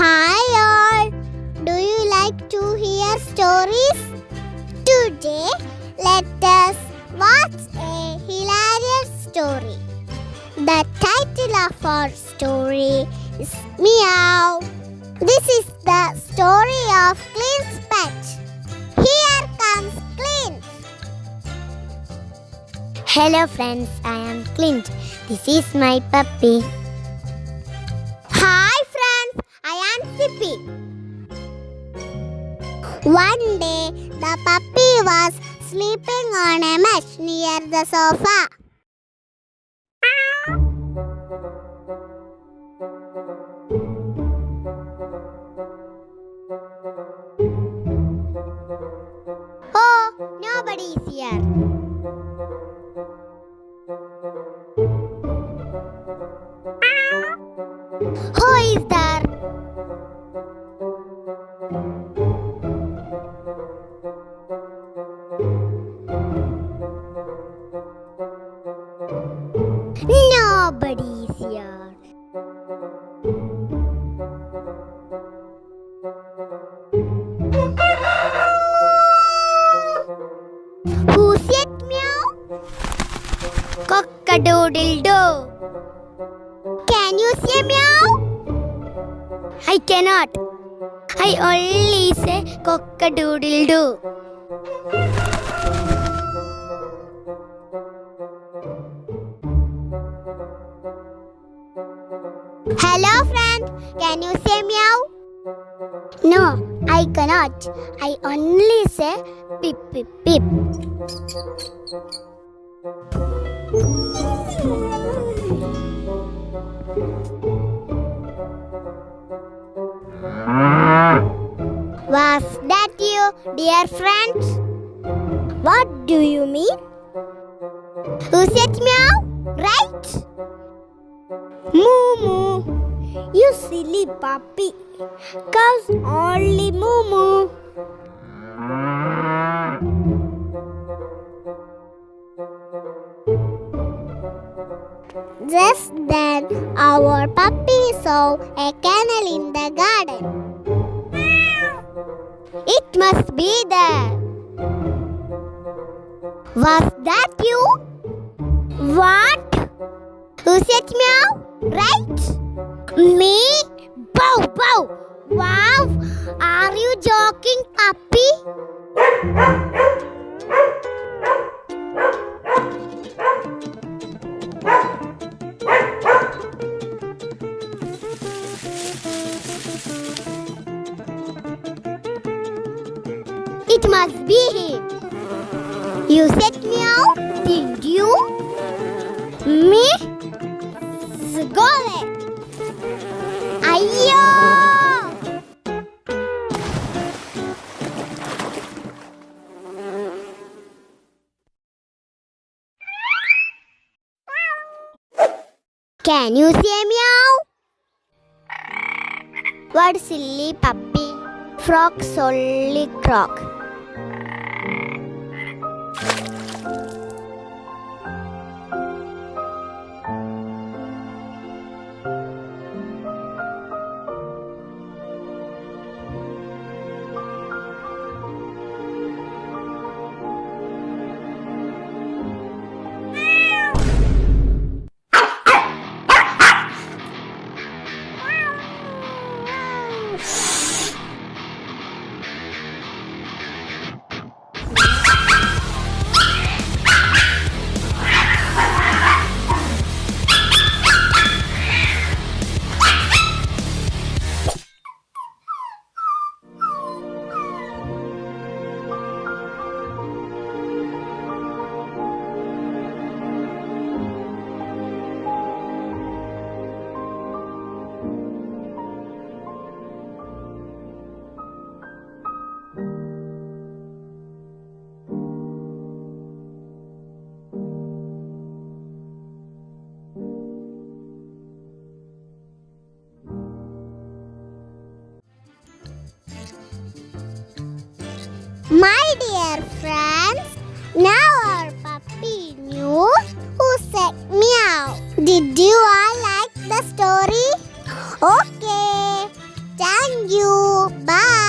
Hi all! Do you like to hear stories? Today, let us watch a hilarious story. The title of our story is Meow. This is the story of Clint's pet. Here comes Clint. Hello friends, I am Clint. This is my puppy. Hi friends, I am Sippy. One day, the puppy was sleeping on a mesh near the sofa. Oh, nobody is here. Who is there? Nobody is here. Who's it, Meow? Cock-a-doodle-doo. Can you say Meow? I cannot. I only say cock-a-doodle-doo. Hello friend, can you say Meow? No, I cannot. I only say pip pip pip. Was that you, dear friends? What do you mean? Who said Meow? Right? Moo moo. You silly puppy. Cows only moo moo. Just then, our puppy saw a kennel in the garden. It must be there. Was that you? What? Who said Meow? Right? Me? Bow, bow. Wow, are you joking, puppy? It must be he. You said Meow, did you? Me? Sgole. Ayyo! Can you say Meow? What silly puppy? Frog solely croak. My dear friends, now our puppy knew who said Meow. Did you all like the story? Okay. Tell you. Bye.